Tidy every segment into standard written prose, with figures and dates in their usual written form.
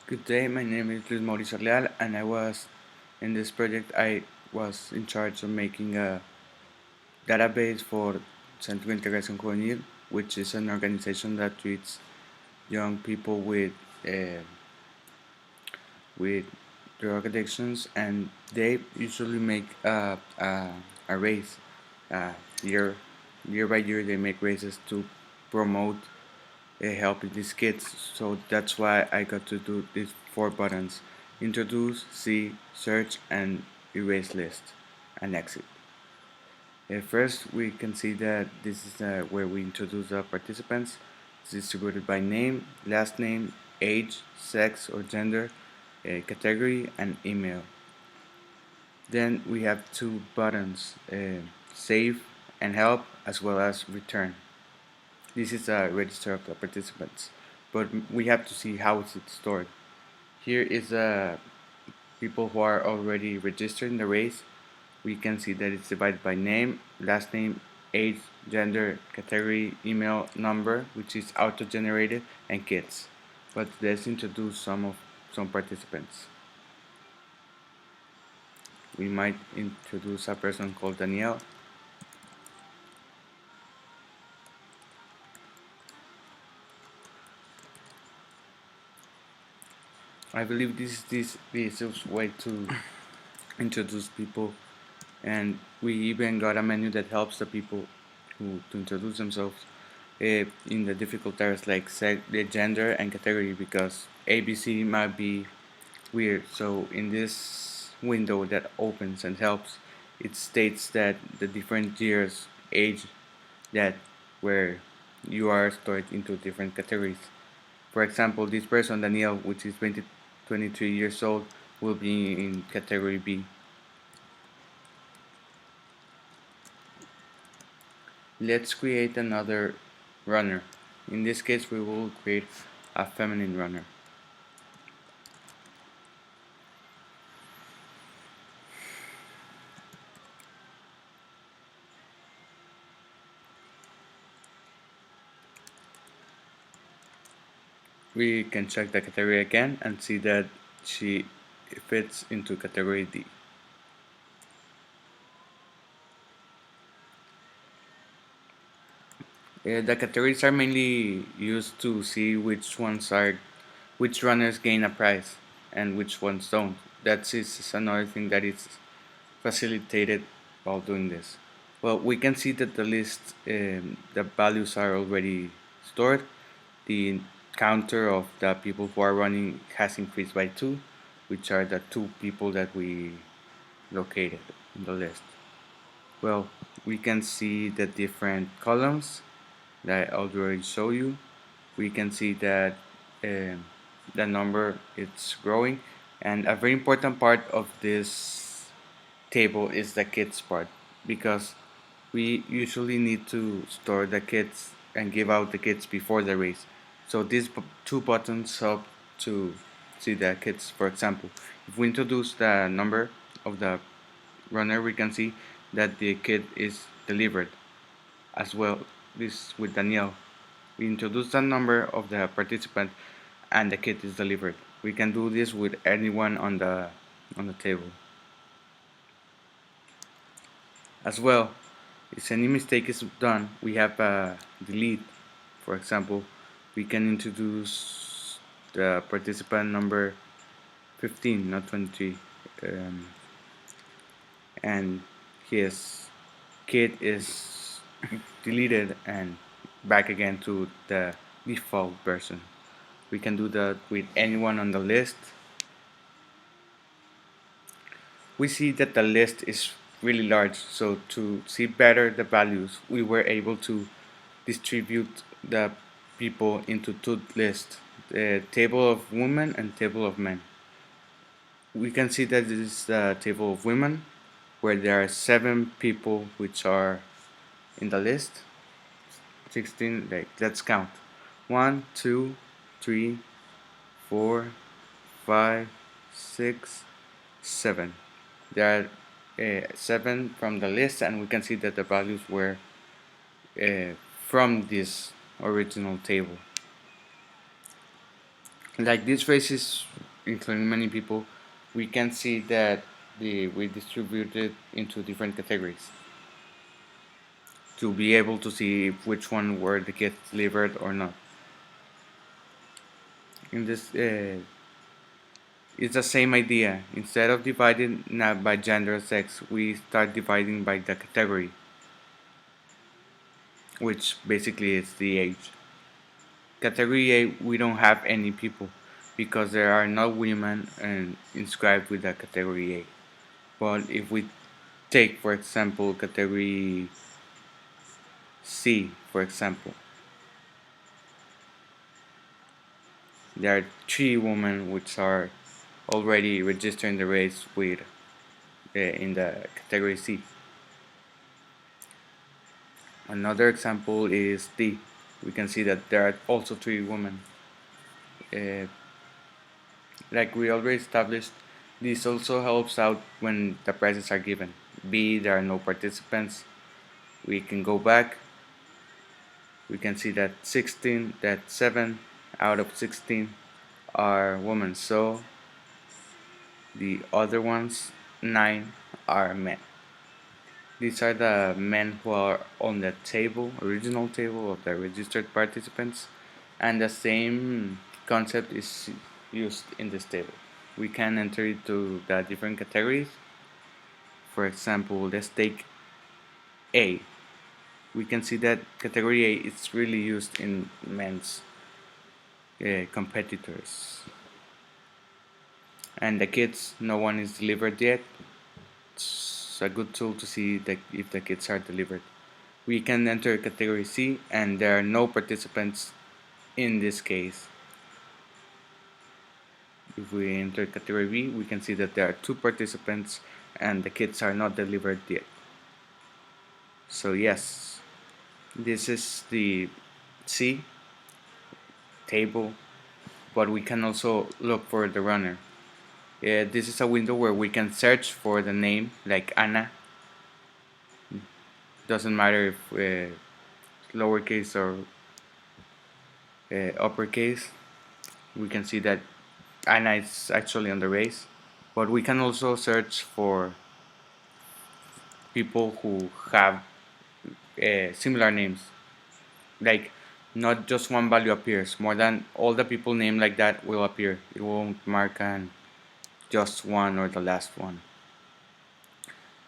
Good day, my name is Mauricio Leal, and I was in this project. I was in charge of making a database for Centro de Integración Juvenil, which is an organization that treats young people with drug addictions, and they usually make a race uh, year year by year. They make races to promote helping these kids. So that's why I got to do these four buttons: introduce, see, search, and erase list, and exit. First, we can see that this is where we introduce the participants. It's distributed by name, last name, age, sex or gender, category, and email. Then we have two buttons, save and help, as well as return. This is a register of the participants, but we have to see how is it stored. Here is people who are already registered in the race. We can see that it's divided by name, last name, age, gender, category, email, number, which is auto-generated, and kids. But let's introduce some participants. We might introduce a person called Danielle. I believe this is a way to introduce people, and we even got a menu that helps the people to introduce themselves in the difficult areas like the gender and category, because ABC might be weird. So in this window that opens and helps, it states that the different years, age, that where you are stored into different categories. For example, this person Daniel, which is 23 years old, will be in category B. Let's create another runner. In this case, we will create a feminine runner. We can check the category again and see that she fits into category D. The categories are mainly used to see which runners gain a prize and which ones don't. That is another thing that is facilitated while doing this. Well, we can see that the values are already stored. The counter of the people who are running has increased by 2, which are the 2 people that we located in the list. Well, we can see the different columns that I already show you. We can see that the number is growing, and a very important part of this table is the kids part, because we usually need to store the kits and give out the kits before the race. So these two buttons help to see the kits. For example, if we introduce the number of the runner, we can see that the kit is delivered. As well, this with Danielle, we introduce the number of the participant and the kit is delivered. We can do this with anyone on the table. As well, if any mistake is done, we have a delete. For example, we can introduce the participant number 15, not 23, and his kit is deleted and back again to the default version. We can do that with anyone on the list. We see that the list is really large, so to see better the values, we were able to distribute the people into two lists, the table of women and table of men. We can see that this is the table of women, where there are 7 people which are in the list. 16, like, let's count. 1, 2, 3, 4, 5, 6, 7. There are 7 from the list, and we can see that the values were from this original table. Like, this race is including many people, we can see that we distribute it into different categories to be able to see which one were the kids delivered or not. In this, it's the same idea. Instead of dividing not by gender or sex, we start dividing by the category, which basically is the age. Category A, we don't have any people because there are no women inscribed with the category A. But if we take, for example, category C, for example, there are 3 women which are already registered in the race with in the category C. Another example is D. We can see that there are also 3 women. Uh, like we already established, this also helps out when the prizes are given. B, there are no participants. We can go back. We can see that 7 out of 16 are women. So the other ones, 9, are men. These are the men who are on the table, original table of the registered participants, and the same concept is used in this table. We can enter it to the different categories. For example, let's take A. We can see that category A is really used in men's competitors. And the kids, no one is delivered yet. It's a good tool to see if the kids are delivered. We can enter category C, and there are no participants in this case. If we enter category B, we can see that there are 2 participants and the kids are not delivered yet. So yes, this is the C table, but we can also look for the runner. This is a window where we can search for the name, like Anna. Doesn't matter if lowercase or uppercase. We can see that Anna is actually on the race, but we can also search for people who have similar names. Like, not just one value appears, more than all the people named like that will appear. It won't mark an just one or the last one.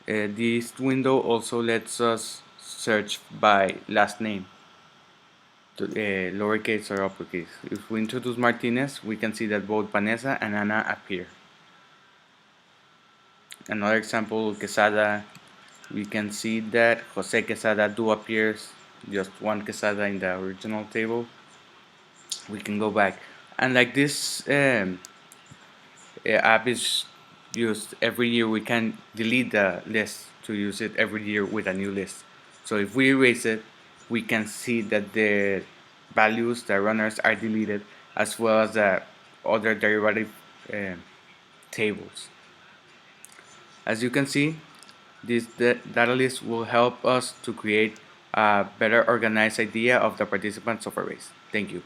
This window also lets us search by last name, lowercase or uppercase. If we introduce Martinez, we can see that both Vanessa and Ana appear. Another example, Quesada, we can see that Jose Quesada do appears, just one Quesada in the original table. We can go back, and like this app is used every year, we can delete the list to use it every year with a new list. So if we erase it, we can see that the values, the runners are deleted, as well as the other derivative uh, tables. As you can see, this data list will help us to create a better organized idea of the participants of a race. Thank you.